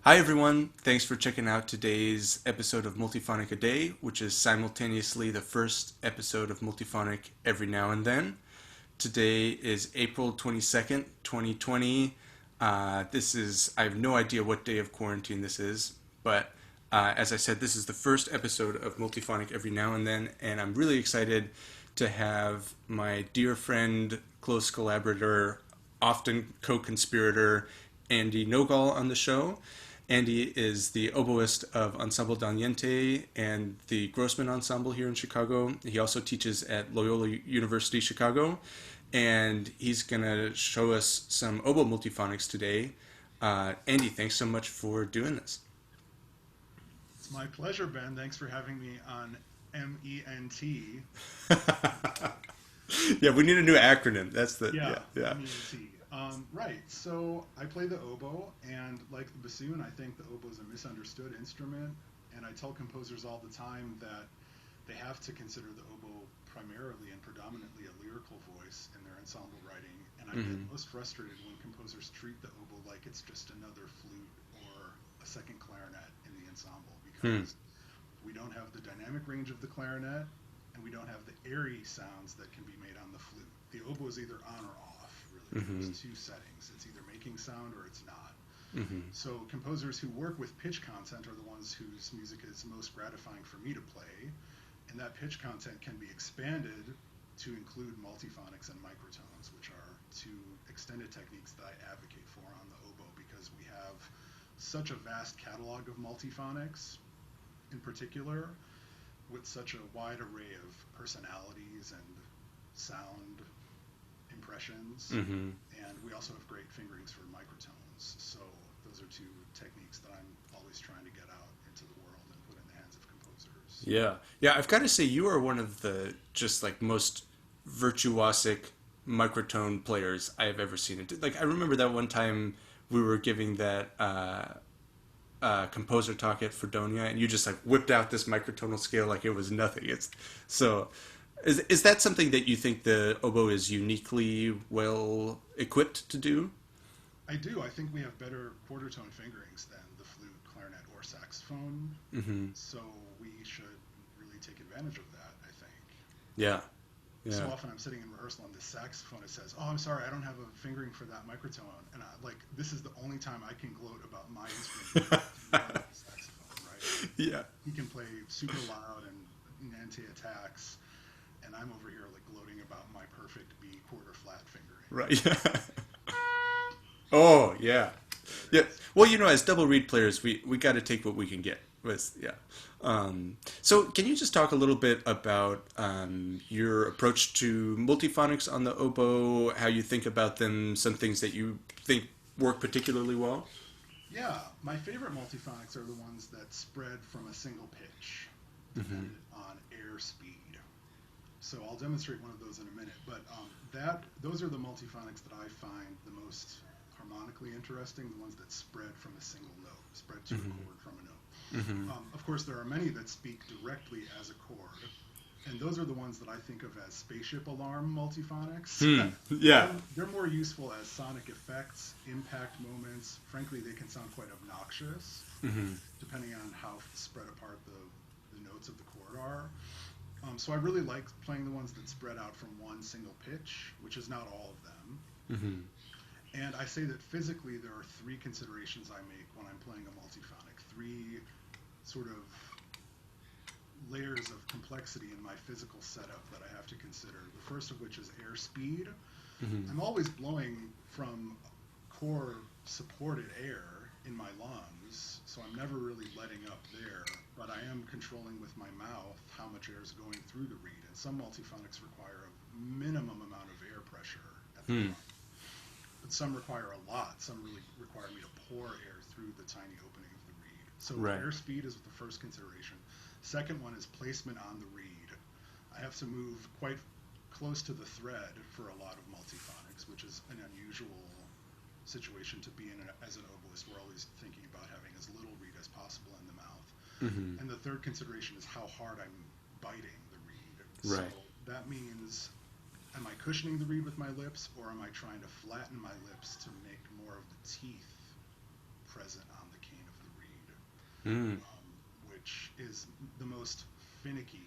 Hi everyone, thanks for checking out today's episode of Multiphonic-a-Day, which is simultaneously the first episode of Multiphonic Every Now and Then. Today is April 22nd, 2020. I have no idea what day of quarantine this is, but as I said, this is the first episode of Multiphonic Every Now and Then, and I'm really excited to have my dear friend, close collaborator, often co-conspirator, Andy Nogal on the show. Andy is the oboist of Ensemble Daliente and the Grossman Ensemble here in Chicago. He also teaches at Loyola University Chicago, and he's going to show us some oboe multiphonics today. Andy, thanks so much for doing this. It's my pleasure, Ben. Thanks for having me on MENT. Yeah, we need a new acronym. That's the yeah. MENT. Right. So I play the oboe, and like the bassoon, I think the oboe is a misunderstood instrument. And I tell composers all the time that they have to consider the oboe primarily and predominantly a lyrical voice in their ensemble writing. And I get most frustrated when composers treat the oboe like it's just another flute or a second clarinet in the ensemble, because we don't have the dynamic range of the clarinet, and we don't have the airy sounds that can be made on the flute. The oboe is either on or off. There's two settings. It's either making sound or it's not. So composers who work with pitch content are the ones whose music is most gratifying for me to play, and that pitch content can be expanded to include multiphonics and microtones, which are two extended techniques that I advocate for on the oboe, because we have such a vast catalog of multiphonics in particular, with such a wide array of personalities and sound impressions, and we also have great fingerings for microtones. So those are two techniques that I'm always trying to get out into the world and put in the hands of composers. Yeah. I've got to say, you are one of the just like most virtuosic microtone players I have ever seen. Like I remember that one time we were giving that composer talk at Fredonia, and you just like whipped out this microtonal scale like it was nothing. It's so. Is that something that you think the oboe is uniquely well equipped to do? I do. I think we have better quarter tone fingerings than the flute, clarinet, or saxophone. So we should really take advantage of that, I think. Yeah. So often I'm sitting in rehearsal and the saxophonist says, "Oh, I'm sorry, I don't have a fingering for that microtone." And this is the only time I can gloat about my instrument. Saxophone, right? Yeah. He can play super loud and anti-attacks, and I'm over here like gloating about my perfect B quarter flat fingering. Right. Oh, yeah. Yeah. Well, as double reed players, we got to take what we can get. So can you just talk a little bit about your approach to multiphonics on the oboe, how you think about them, some things that you think work particularly well? Yeah, my favorite multiphonics are the ones that spread from a single pitch, dependent on air speed. So I'll demonstrate one of those in a minute, but those are the multiphonics that I find the most harmonically interesting, the ones that spread from a single note, spread to a chord from a note. Of course, there are many that speak directly as a chord, and those are the ones that I think of as spaceship alarm multiphonics. Yeah. They're more useful as sonic effects, impact moments. Frankly, they can sound quite obnoxious, depending on how spread apart the notes of the chord are. So I really like playing the ones that spread out from one single pitch, which is not all of them. And I say that physically there are three considerations I make when I'm playing a multiphonic, three sort of layers of complexity in my physical setup that I have to consider. The first of which is air speed. I'm always blowing from core supported air in my lungs, so I'm never really letting up there, but I am controlling with my mouth how much air is going through the reed, and some multiphonics require a minimum amount of air pressure at the front. But some require a lot. Some really require me to pour air through the tiny opening of the reed. So air speed is the first consideration. Second one is placement on the reed. I have to move quite close to the thread for a lot of multiphonics, which is an unusual situation to be in as an oboist. We're always thinking about having as little reed as possible in the mouth. And the third consideration is how hard I'm biting the reed. So that means, am I cushioning the reed with my lips, or am I trying to flatten my lips to make more of the teeth present on the cane of the Mm. which is the most finicky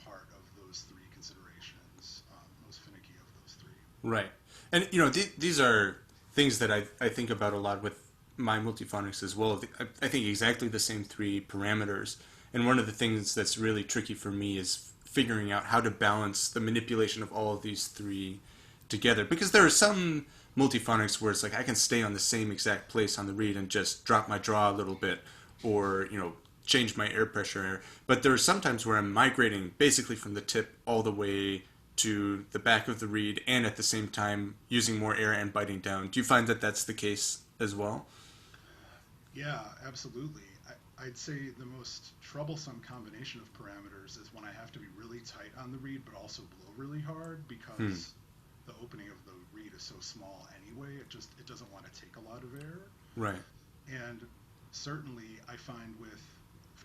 part of those three considerations, most finicky of those three. Right. And, you know, these are things that I think about a lot with my multiphonics as well. I think exactly the same three parameters. And one of the things that's really tricky for me is figuring out how to balance the manipulation of all of these three together. Because there are some multiphonics where it's like I can stay on the same exact place on the reed and just drop my draw a little bit, or, you know, change my air pressure. But there are sometimes where I'm migrating basically from the tip all the way to the back of the reed, and at the same time using more air and biting down. Do you find that that's the case as well? Yeah, absolutely. I'd say the most troublesome combination of parameters is when I have to be really tight on the reed, but also blow really hard Hmm. because the opening of the reed is so small anyway. It doesn't want to take a lot of air. Right. And certainly, I find with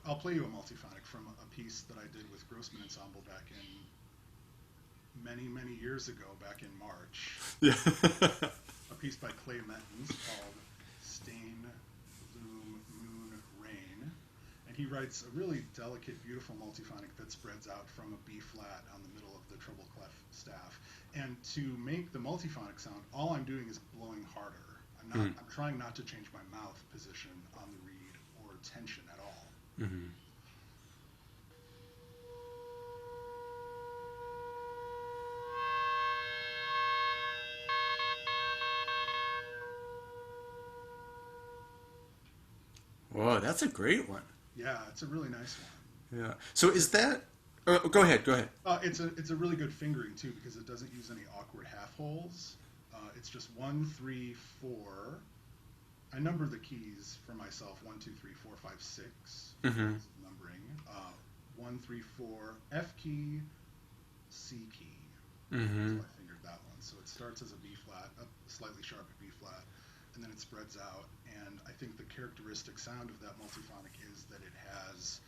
I'll play you a multiphonic from a piece that I did with Grossman Ensemble back in many years ago, back in March. Yeah. A piece by Clay Mettens called Stain, Loom, Moon, Rain. And he writes a really delicate, beautiful multiphonic that spreads out from a B flat on the middle of the treble clef staff. And to make the multiphonic sound, all I'm doing is blowing harder. I'm trying not to change my mouth position on the reed or tension at all. Hmm. Whoa, that's a great one. Yeah, it's a really nice one. Yeah. So is that? Go ahead. Go ahead. It's a really good fingering too because it doesn't use any awkward half holes. It's just 1, 3, 4. I number the keys for myself 1, 2, 3, 4, 5, 6. Hmm. Numbering 1, 3, 4 F key, C key. Hmm. So I fingered that one. So it starts as a B flat, a slightly sharp B flat, and then it spreads out. And I think the characteristic sound of that multiphonic is that it has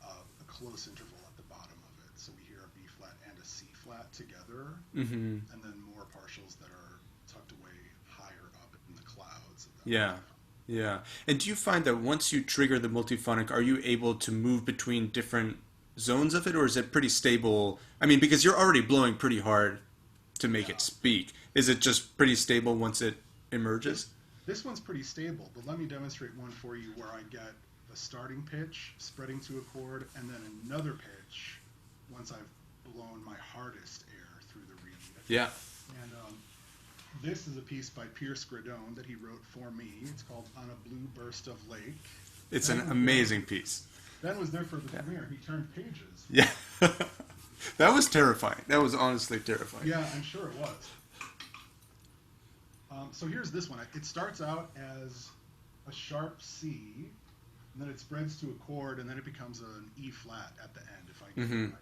a close interval at the bottom of it. So we hear a B flat and a C flat together, Hmm. and then more partials that are tucked away higher up in the clouds of that Yeah. multiphonic. Yeah. And do you find that once you trigger the multiphonic, are you able to move between different zones of it, or is it pretty stable? I mean, because you're already blowing pretty hard to make Yeah. it speak. Is it just pretty stable once it This emerges? this one's pretty stable, but let me demonstrate one for you where I get the starting pitch spreading to a chord and then another pitch once I've blown my hardest air through the reed. Yeah. And this is a piece by Pierce Gradone that he wrote for me. It's called On a Blue Burst of Lake. It's Ben an was amazing piece. there, Ben was there for the premiere. He turned pages. Yeah. That was terrifying. That was honestly terrifying. Yeah, I'm sure it was. So here's this one. It starts out as a sharp C, and then it spreads to a chord, and then it becomes an E flat at the end, if I get it right.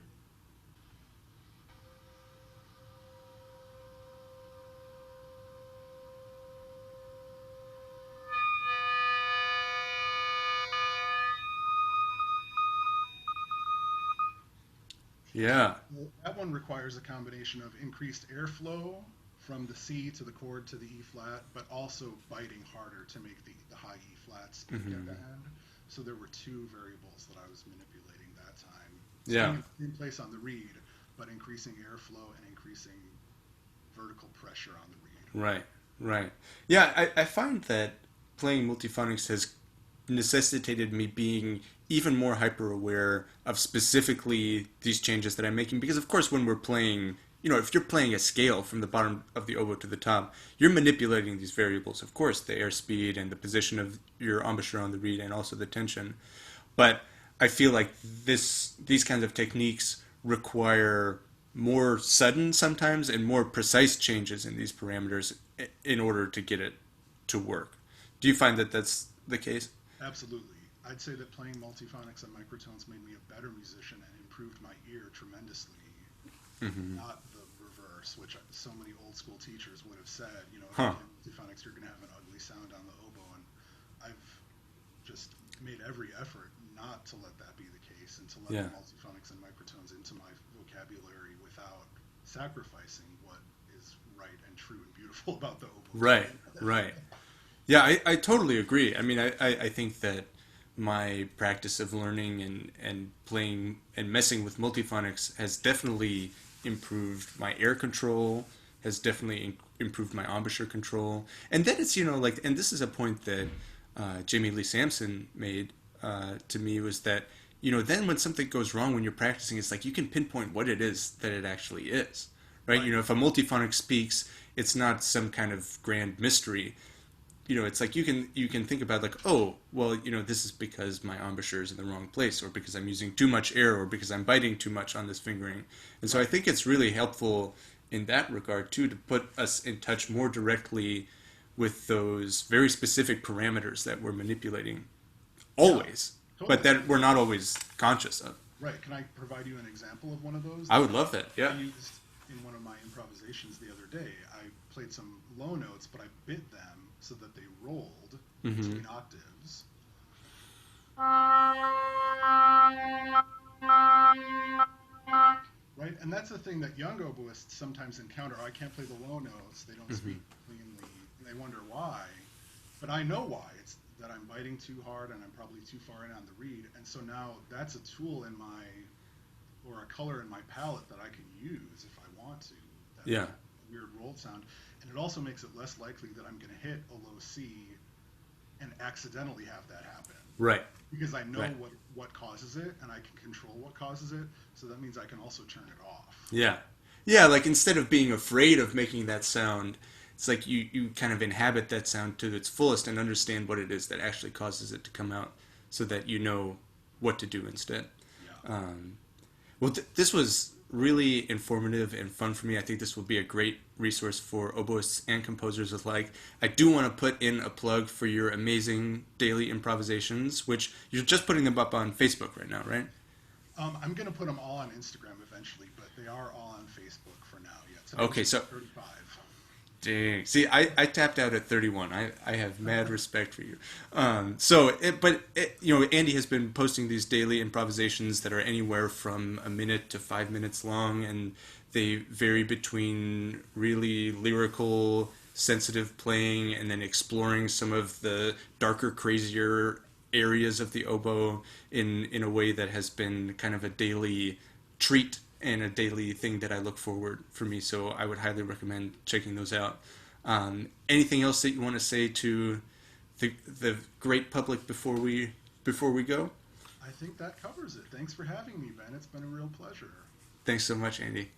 Yeah. Well, that one requires a combination of increased airflow from the C to the chord to the E flat, but also biting harder to make the high E flat speak at the end. So there were two variables that I was manipulating that time. Yeah. Staying in place on the reed, but increasing airflow and increasing vertical pressure on the reed. Right. Right. Yeah, I find that playing multiphonics has necessitated me being even more hyper aware of specifically these changes that I'm making, because of course when we're playing, you know, if you're playing a scale from the bottom of the oboe to the top, you're manipulating these variables, of course, the airspeed and the position of your embouchure on the reed and also the tension. But I feel like these kinds of techniques require more sudden sometimes and more precise changes in these parameters in order to get it to work. Do you find that that's the case? Absolutely. I'd say that playing multiphonics and microtones made me a better musician and improved my ear tremendously. Not the reverse, which so many old school teachers would have said, you know, if you Huh. play multiphonics, you're going to have an ugly sound on the oboe. And I've just made every effort not to let that be the case and to let Yeah. the multiphonics and microtones into my vocabulary without sacrificing what is right and true and beautiful about the oboe. Right, right. Yeah, I totally agree. I mean, I think that my practice of learning and playing and messing with multiphonics has definitely improved my air control, has definitely improved my embouchure control. And then it's, like, and this is a point that Jamie Lee Sampson made to me, was that, then when something goes wrong when you're practicing, it's like you can pinpoint what it is that it actually is, right? If a multiphonic speaks, it's not some kind of grand mystery. It's like you can think about, like, oh, well, this is because my embouchure is in the wrong place, or because I'm using too much air, or because I'm biting too much on this fingering. And so I think it's really helpful in that regard too, to put us in touch more directly with those very specific parameters that we're manipulating always, totally. But that we're not always conscious of. Right. Can I provide you an example of one of those? I would love that. Yeah. I used in one of my improvisations the other day. I played some low notes, but I bit them so that they rolled between octaves. Right, and that's the thing that young oboists sometimes encounter. I can't play the low notes; they don't speak cleanly, and they wonder why. But I know why. It's that I'm biting too hard, and I'm probably too far in on the reed. And so now that's a tool in my, or a color in my palette that I can use if I want to. That weird rolled sound, and it also makes it less likely that I'm going to hit a low C and accidentally have that happen. Right. Because I know what causes it, and I can control what causes it, so that means I can also turn it off. Yeah. Yeah, like instead of being afraid of making that sound, it's like you kind of inhabit that sound to its fullest and understand what it is that actually causes it to come out, so that you know what to do instead. Yeah. Well, this was really informative and fun for me. I think this will be a great resource for oboists and composers alike. I do want to put in a plug for your amazing daily improvisations, which you're just putting them up on Facebook right now, right? I'm going to put them all on Instagram eventually, but they are all on Facebook for now. Yeah. So okay, so 35. Dang. See, I tapped out at 31. I have mad respect for you. Andy has been posting these daily improvisations that are anywhere from a minute to 5 minutes long, and they vary between really lyrical, sensitive playing and then exploring some of the darker, crazier areas of the oboe in a way that has been kind of a daily treat and a daily thing that I look forward for me. So I would highly recommend checking those out. Anything else that you want to say to the great public before we go? I think that covers it. Thanks for having me, Ben. It's been a real pleasure. Thanks so much, Andy.